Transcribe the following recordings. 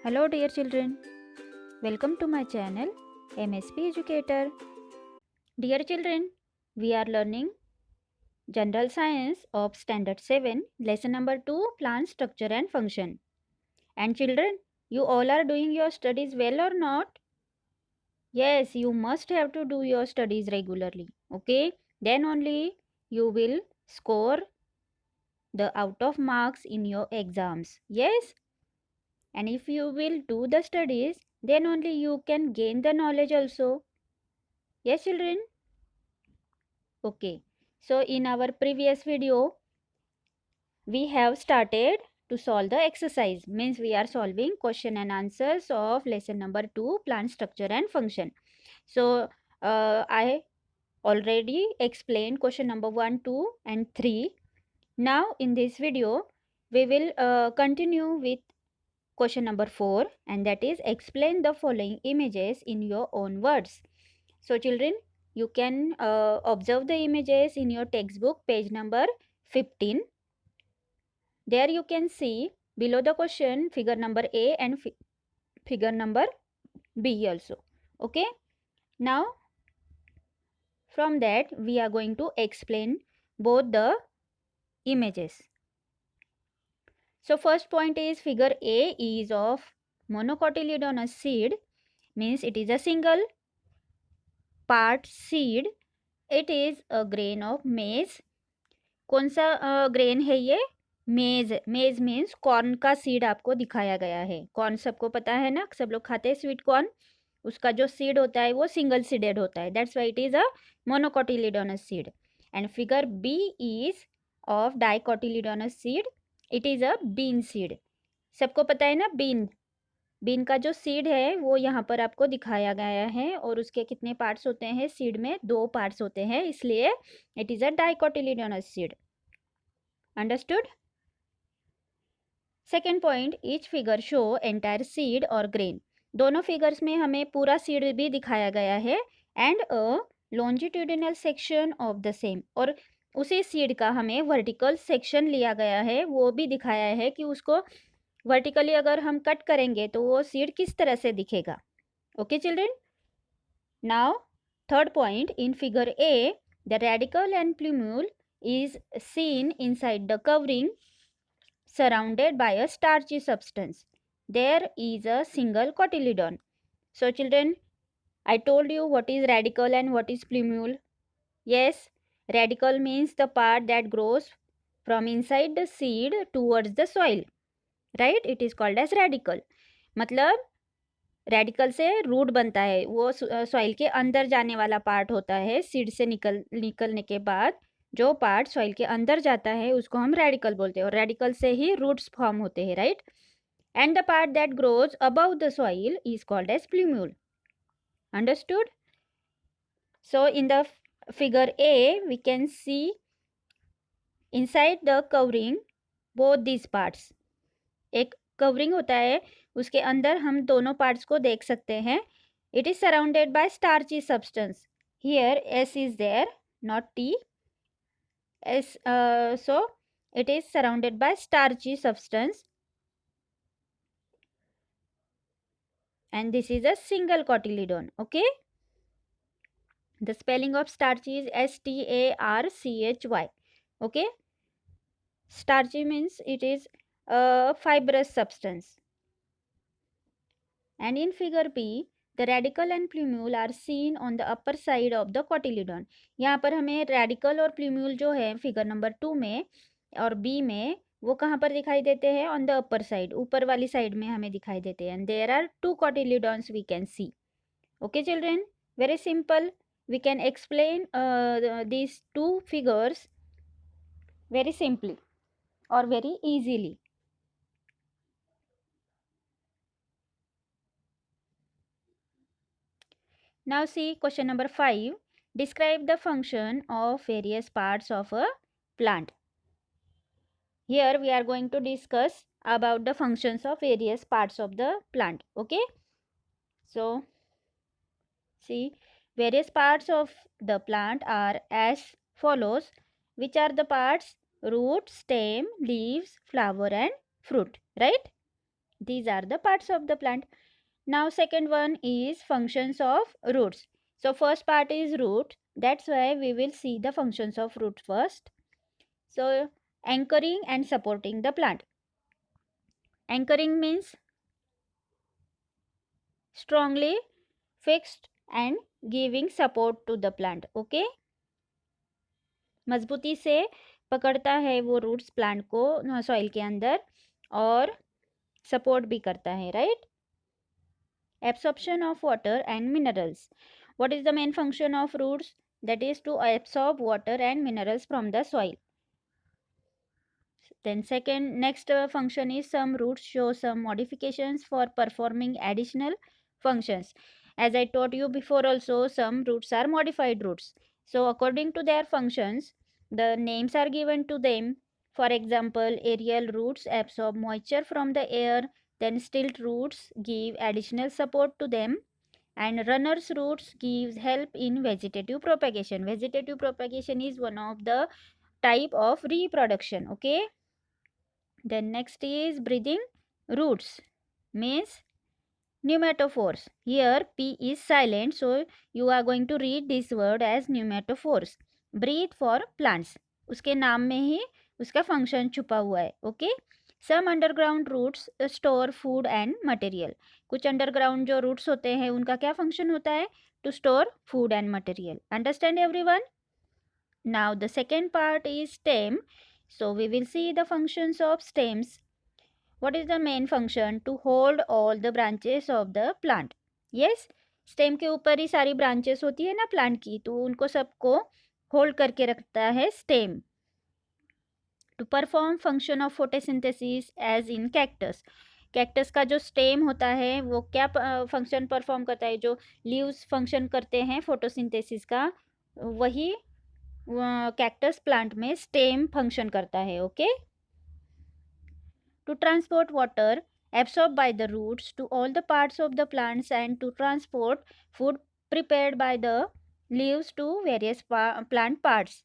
Hello dear children, welcome to my channel MSP Educator. Dear children, we are learning General Science of Standard 7, lesson number 2, Plant Structure and Function. And children, you all are doing your studies well or not? Yes, you must have to do your studies regularly. Okay? Then only you will score the out of marks in your exams. Yes? And if you will do the studies, then only you can gain the knowledge also. Yes, children? Okay. So, in our previous video, we have started to solve the exercise. Means we are solving question and answers of lesson number 2, plant structure and function. So, I already explained question number 1, 2 and 3. Now, in this video, we will continue with question number 4, and that is explain the following images in your own words. So children, you can observe the images in your textbook page number 15. There you can see below the question figure number A and figure number B also. Okay. Now from that we are going to explain both the images. So first point is figure A is of monocotyledonous seed, means it is a single part seed. It is a grain of maize. कौन सा grain है ये? मेज. मेज means corn का seed आपको दिखाया गया है. कॉर्न सबको पता है ना, सब लोग खाते हैं स्वीट कॉर्न. उसका जो सीड होता है वो सिंगल सीडेड होता है. That's why it is a monocotyledonous seed. And figure B is of dicotyledonous seed. It is a bean seed. सबको पता है ना बीन. बीन का जो सीड है वो यहाँ पर आपको दिखाया गया है, और उसके कितने पार्ट्स होते हैं सीड में? 2 पार्ट्स होते हैं, इसलिए it is a dicotyledonous seed. Understood? Second point, each figure show entire seed और ग्रेन. दोनों फिगर्स में हमें पूरा सीड भी दिखाया गया है, and a longitudinal section of the same. और उसी सीड का हमें वर्टिकल सेक्शन लिया गया है, वो भी दिखाया है कि उसको वर्टिकली अगर हम कट करेंगे तो वो सीड किस तरह से दिखेगा. Okay children. Now third point, in figure A the radical and plumule is seen inside the covering surrounded by a starchy substance. There is a single cotyledon. So children, I told you what is radicle and what is plumule. Yes, radicle means the part that grows from inside the seed towards the soil. Right? It is called as radicle. मतलब radical से root बनता है, वो soil के अंदर जाने वाला part होता है. सीड से निकलने के बाद जो पार्ट सॉइल के अंदर जाता है उसको हम रेडिकल बोलते हैं, और रेडिकल से ही रूट्स फॉर्म होते हैं. Right? And the part that grows above the soil is called as plumule. Understood? So in the figure A we can see inside the covering both this parts. एक covering होता है, उसके अंदर हम दोनों parts को देख सकते हैं. It is surrounded by starchy substance. Here S is there, not T. S, so it is surrounded by starchy substance, and this is a single cotyledon. Okay, the spelling of starchy is starchy. Okay, starchy means it is a fibrous substance. And in figure B the radicle and plumule are seen on the upper side of the cotyledon. यहाँ पर हमें radicle और plumule जो है figure number 2 में और B में वो कहाँ पर दिखाई देते हैं? ऑन द अपर साइड, ऊपर वाली साइड में हमें दिखाई देते हैं. And there are 2 cotyledons we can see. Okay children, very simple. We can explain these 2 figures very simply or very easily. Now see question number 5. Describe the function of various parts of a plant. Here we are going to discuss about the functions of various parts of the plant. Okay. So see, various parts of the plant are as follows. Which are the parts? Root, stem, leaves, flower and fruit. Right? These are the parts of the plant. Now second one is functions of roots. So first part is root. That's why we will see the functions of root first. So anchoring and supporting the plant. Anchoring means strongly fixed and giving support to the plant. Okay, मजबूती से पकड़ता है वो roots plant को soil के अंदर और support भी करता है, right. Absorption of water and minerals. What is the main function of roots? That is to absorb water and minerals from the soil. Then next function is some roots show some modifications for performing additional functions. As I told you before also, some roots are modified roots. So according to their functions, the names are given to them. For example, aerial roots absorb moisture from the air, then stilt roots give additional support to them, and runners roots gives help in vegetative propagation. Vegetative propagation is one of the type of reproduction. Okay. Then next is breathing roots, means pneumatophores. Here P is silent, so you are going to read this word as pneumatophores. Breathe for plants. उसके नाम में ही उसका function छुपा हुआ है. Okay. Some underground roots store food and material. कुछ underground जो roots होते हैं उनका क्या फंक्शन होता है? To store food and material. Understand everyone? Now the second part is stem. So we will see the functions of stems. What is the main function? To hold all the branches of the plant. Yes, stem के ऊपर ही सारी branches होती है ना plant की, तो उनको सबको hold करके रखता है stem. To perform function of photosynthesis as in cactus. Cactus का जो स्टेम होता है वो क्या फंक्शन परफॉर्म करता है? जो लीव्स फंक्शन करते हैं फोटोसिंथेसिस का, वही कैक्टस प्लांट में स्टेम फंक्शन करता है. Okay. To transport water absorbed by the roots to all the parts of the plants and to transport food prepared by the leaves to various plant parts.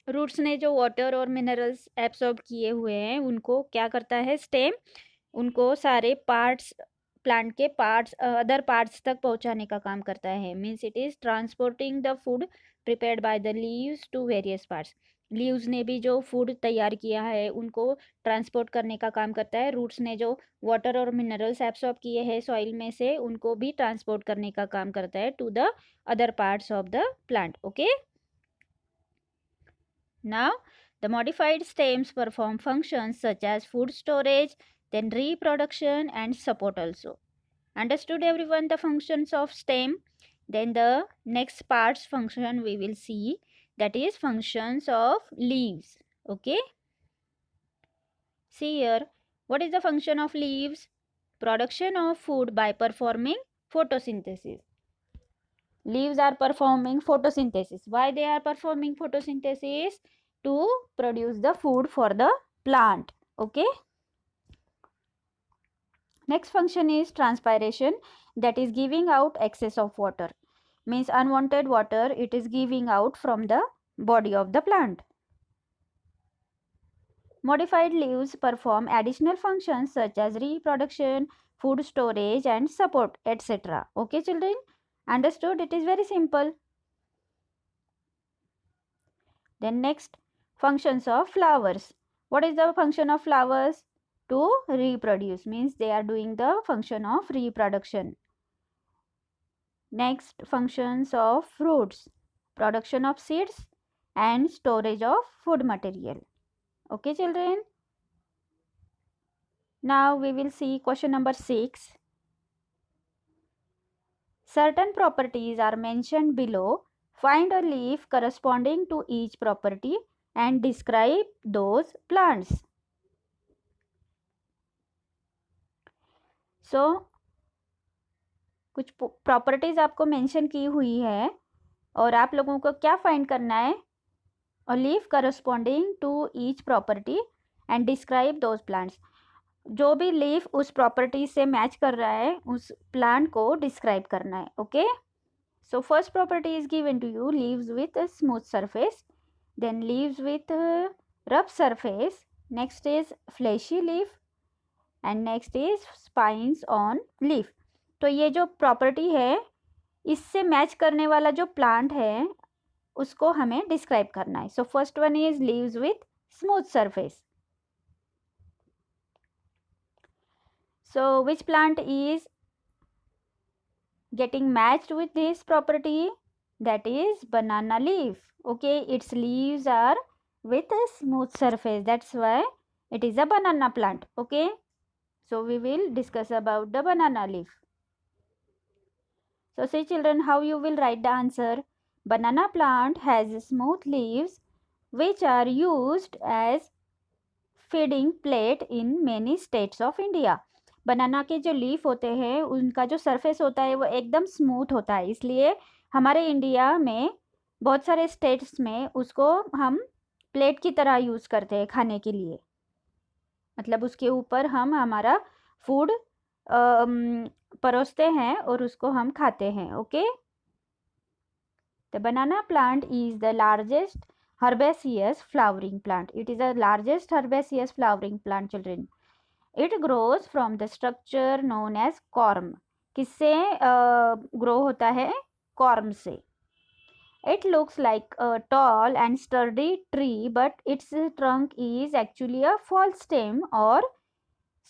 रूट्स ने जो water और minerals absorb किए हुए हैं उनको क्या करता है स्टेम? उनको सारे पार्ट्स प्लांट के पार्ट्स अदर पार्ट्स तक पहुंचाने का काम करता है. Means it is transporting the food prepared by the leaves to various parts. Leaves ने भी जो फूड तैयार किया है उनको ट्रांसपोर्ट करने का काम करता है. रूट्स ने जो वाटर और मिनरल्स एब्सॉर्ब किए हैं सॉइल में से उनको भी ट्रांसपोर्ट करने का काम करता है to the other parts of the plant. Okay. Now, the modified stems perform functions such as food storage, then reproduction and support also. Understood everyone the functions of stem? Then the next parts function we will see, that is functions of leaves. Okay. See here, what is the function of leaves? Production of food by performing photosynthesis. Leaves are performing photosynthesis. Why they are performing photosynthesis? To produce the food for the plant. Okay. Next function is transpiration, that is giving out excess of water. Means unwanted water it is giving out from the body of the plant. Modified leaves perform additional functions such as reproduction, food storage and support, etc. Okay children? Understood? It is very simple. Then next, functions of flowers. What is the function of flowers? To reproduce, means they are doing the function of reproduction. Next, functions of fruits. Production of seeds and storage of food material. Okay children? Now we will see question number 6. Certain properties are mentioned below. Find a leaf corresponding to each property and describe those plants. So, कुछ properties आपको mention की हुई है और आप लोगों को क्या फाइंड करना है? A leaf corresponding to each property and describe those plants. जो भी लीफ उस प्रॉपर्टी से मैच कर रहा है उस प्लांट को डिस्क्राइब करना है. Okay. So first property is given to you, leaves with a smooth surface, then leaves with a rough surface. Next is fleshy leaf, and next is spines on leaf. तो ये जो property है इससे match करने वाला जो plant है उसको हमें डिस्क्राइब करना है। So first one is leaves with smooth surface. So which plant is getting matched with this property? That is banana leaf. Okay, its leaves are with a smooth surface, that's why it is a banana plant. Okay, so we will discuss about the banana leaf. So say children, how you will write the answer. Banana plant has smooth leaves which are used as feeding plate in many states of India. बनाना के जो leaf होते हैं उनका जो surface होता है वो एकदम स्मूथ होता है, इसलिए हमारे इंडिया में बहुत सारे स्टेट्स में उसको हम प्लेट की तरह यूज़ करते हैं खाने के लिए। मतलब उसके ऊपर हम हमारा फूड परोसते हैं और उसको हम खाते हैं। Okay, the banana plant is the largest herbaceous flowering plant. It is the largest herbaceous flowering plant, children. It grows from the structure known as corm. किससे ग्रो होता है? कॉर्म से। It looks like a tall and sturdy tree, but its trunk is actually a false stem or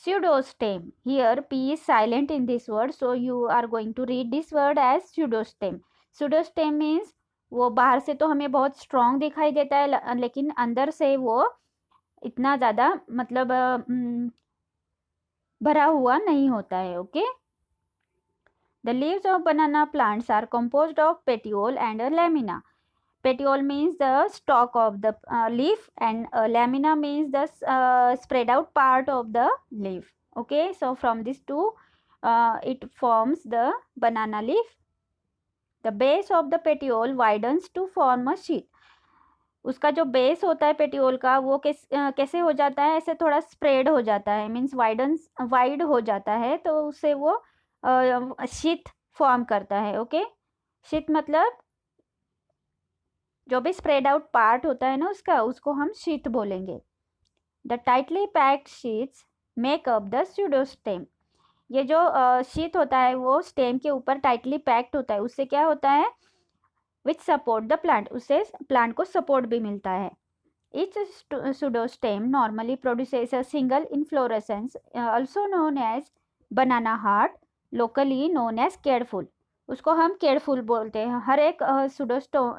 pseudostem. Here P is silent in this word, so you are going to read this word as pseudostem. Pseudostem means वो बाहर से तो हमें बहुत strong दिखाई देता है लेकिन अंदर से वो इतना ज़्यादा मतलब भरा हुआ नहीं होता है। Okay, the leaves of banana plants are composed of petiole and a lamina. Petiole means the stalk of the leaf and lamina means the spread out part of the leaf. Okay, so from these two it forms the banana leaf. The base of the petiole widens to form a sheath. उसका जो base होता है petiole का वो कैसे हो जाता है? ऐसे थोड़ा स्प्रेड हो जाता है, मीन्स वाइड हो जाता है, तो उससे वो शीथ फॉर्म करता है। ओके, शीथ मतलब जो भी स्प्रेड आउट पार्ट होता है ना उसका, उसको हम शीथ बोलेंगे। The tightly packed sheaths make up the pseudostem. ये जो शीथ होता है वो स्टेम के ऊपर टाइटली पैक्ड होता है, उससे क्या होता है? विच सपोर्ट द प्लांट, उससे प्लांट को सपोर्ट भी मिलता है। Each pseudostem normally produces a single inflorescence, also known as banana heart, locally known as केड़फूल। उसको हम केड़फूल बोलते हैं। हर एक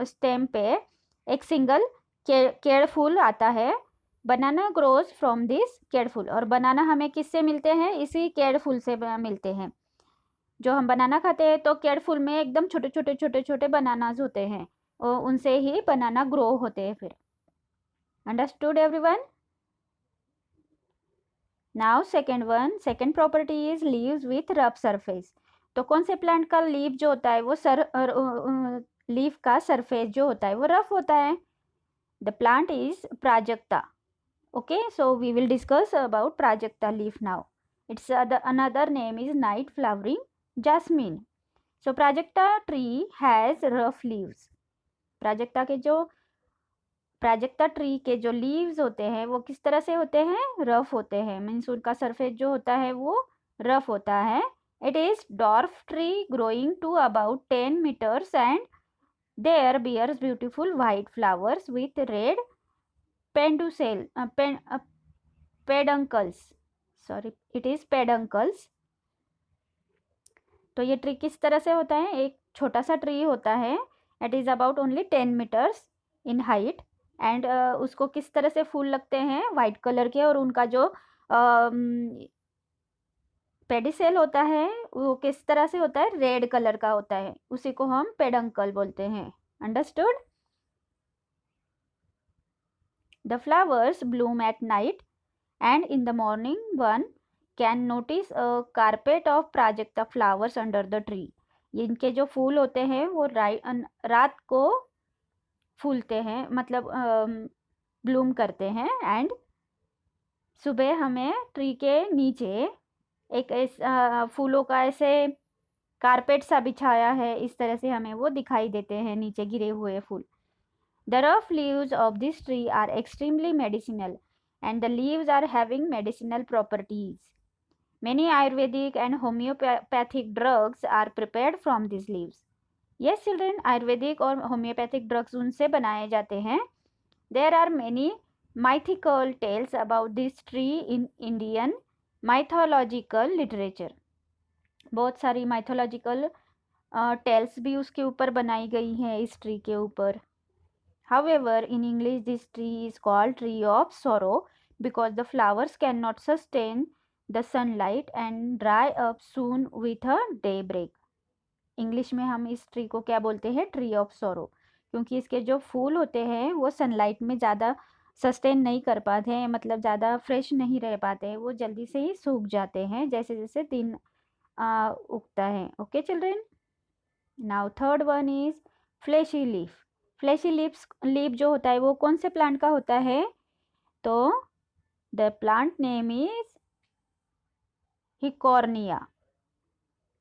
स्टेम पे एक सिंगल केड़फूल आता है। बनाना ग्रोज फ्रॉम दिस केड़फूल, और बनाना हमें किससे मिलते हैं? इसी केड़फूल से मिलते हैं। जो हम बनाना खाते हैं तो केड़फूल में एकदम छोटे छोटे छोटे छोटे बनानाज होते हैं और उनसे ही बनाना ग्रो होते हैं फिर। Understood everyone? Now second property is leaves with rough surface. तो कौन से प्लांट का लीफ जो होता है वो लीफ का सरफेस जो होता है वो रफ होता है? The plant is Prajakta. Okay, so we will discuss about Prajakta leaf now. Its another name is night flowering jasmine. So Prajakta tree has rough leaves. Prajakta tree के जो लीव्स होते हैं वो किस तरह से होते हैं? रफ होते हैं, मीन्स उनका सरफेस जो होता है वो रफ होता है। It is dwarf tree growing to about 10 meters and there bears beautiful white flowers with red peduncles. Sorry, it is peduncles. तो ये ट्री किस तरह से होता है? एक छोटा सा ट्री होता है। It is about only 10 meters in height and उसको किस तरह से फूल लगते हैं? वाइट कलर के, और उनका जो पेडिसेल होता है वो किस तरह से होता है? रेड कलर का होता है, उसी को हम पेडंकल बोलते हैं। Understood? The flowers Bloom at night and in the morning one can notice a carpet of Prajakta flowers under the tree. इनके जो फूल होते हैं वो रात को फूलते हैं, मतलब ब्लूम करते हैं, एंड सुबह हमें ट्री के नीचे एक फूलों का ऐसे कारपेट सा बिछाया है, इस तरह से हमें वो दिखाई देते हैं नीचे गिरे हुए फूल। The rough leaves of this tree are extremely medicinal and the leaves are having medicinal properties. Many Ayurvedic and homeopathic drugs are prepared from these leaves. Yes children, Ayurvedic और homeopathic drugs उनसे बनाए जाते हैं. There are many mythical tales about this tree in Indian mythological literature. बहुत सारी mythological tales भी उसके ऊपर बनाई गई हैं इस ट्री के ऊपर. However, in English this tree is called tree of sorrow because the flowers cannot sustain the sunlight and dry up soon with a daybreak. English में हम इस ट्री को क्या बोलते हैं? ट्री ऑफ सोरो, क्योंकि इसके जो फूल होते हैं वो सनलाइट में ज़्यादा सस्टेन नहीं कर पाते हैं, मतलब ज़्यादा फ्रेश नहीं रह पाते हैं, वो जल्दी से ही सूख जाते हैं जैसे जैसे दिन उगता है. Okay children. Now third one is fleshy leaf. Fleshy leaf जो होता है वो कौन से प्लांट का होता है? तो the plant name is Hicornia.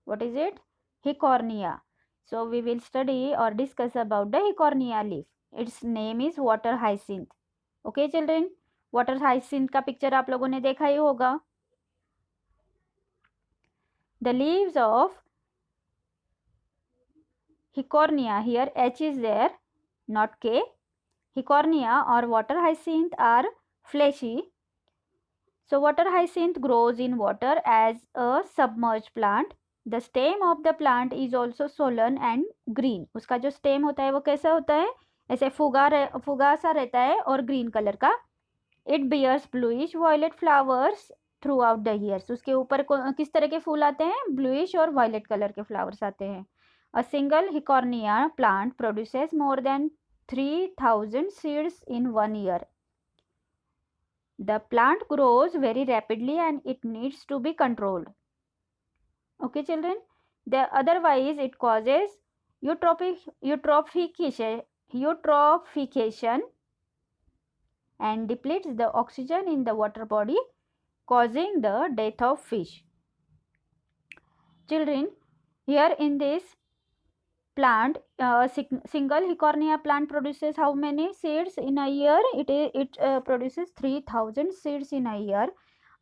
What is it? Hicornia. So we will study or discuss about the Hicornia leaf. Its name is water hyacinth. Okay children, water hyacinth का पिक्चर आप लोगों ने देखा ही होगा. The leaves of Hicornia, here H is there, not K. Hicornia or water hyacinth are fleshy. So water hyacinth grows in water as a submerged plant. The stem of the plant is also swollen and green. उसका जो stem होता है वो कैसा होता है? ऐसे फुगा सा रहता है और green कलर का. It bears bluish violet flowers throughout the years. उसके ऊपर किस तरह के फूल आते हैं? Bluish और violet कलर के flowers आते हैं. A single Hicornia plant produces more than 3000 seeds in 1 year. The plant grows very rapidly and it needs to be controlled. Okay children, otherwise it causes eutrophication and depletes the oxygen in the water body, causing the death of fish. Children, here in this plant, single Hicornia plant produces how many seeds in a year? It produces 3000 seeds in a year.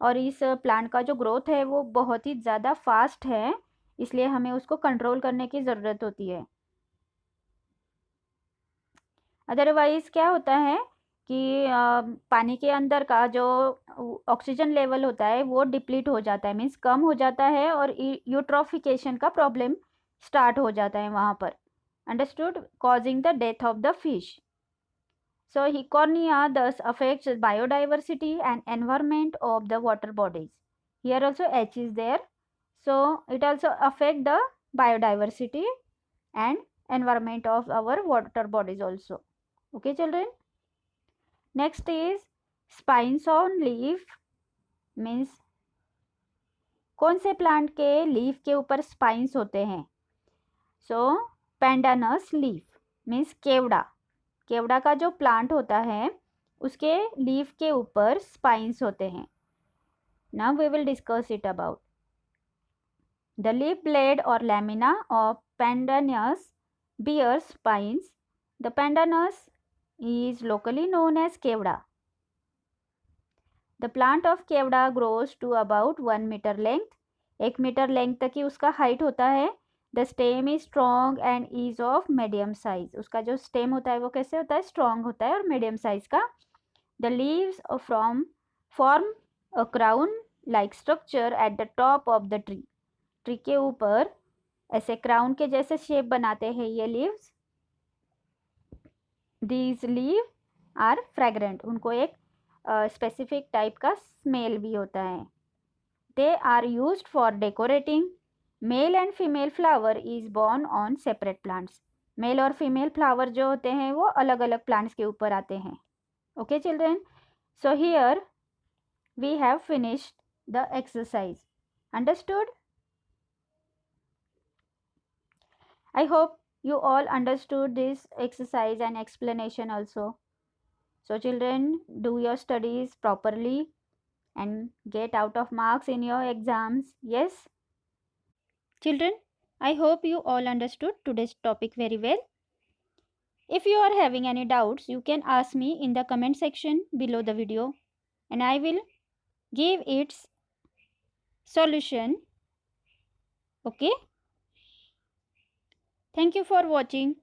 और इस plant का जो growth है वो बहुत ही ज़्यादा fast है, इसलिए हमें उसको कंट्रोल करने की ज़रूरत होती है. अदरवाइज क्या होता है कि पानी के अंदर का जो ऑक्सीजन लेवल होता है वो डिप्लीट हो जाता है, मीन्स कम हो जाता है और यूट्रोफिकेशन का प्रॉब्लम स्टार्ट हो जाता है वहाँ पर. Understood? Causing the death of the fish. So Hicornia thus affects biodiversity and environment of the water bodies. Here also H is there. So it also affects the biodiversity and environment of our water bodies also. Okay children. Next is spines on leaf, means कौन से plant के leaf के ऊपर spines होते हैं? So pandanus leaf means केवड़ा. केवड़ा का जो plant होता है उसके लीफ के ऊपर स्पाइंस होते हैं. Now we will discuss it about. The leaf blade और lamina of pandanus bears spines. The pandanus is locally known as kewra. The plant of kewra grows to about 1 meter length. 1 meter length तक ही उसका height होता है. The stem is strong and is of medium size. उसका जो stem होता है वो कैसे होता है? स्ट्रॉन्ग होता है और मीडियम साइज का. The leaves form a crown like structure at the top of the tree. Tree के ऊपर ऐसे क्राउन के जैसे शेप बनाते हैं ये leaves. These leave are fragrant. उनको एक स्पेसिफिक टाइप का स्मेल भी होता है. They are used for decorating. Male and female flower is borne on separate plants. Male और फीमेल फ्लावर जो होते हैं वो अलग अलग प्लांट्स के ऊपर आते हैं. Okay children, so here we have finished the exercise. Understood? I hope you all understood this exercise and explanation also. So children, do your studies properly and get out of marks in your exams. Yes? Children, I hope you all understood today's topic very well. If you are having any doubts, you can ask me in the comment section below the video and I will give its solution. Okay. Thank you for watching.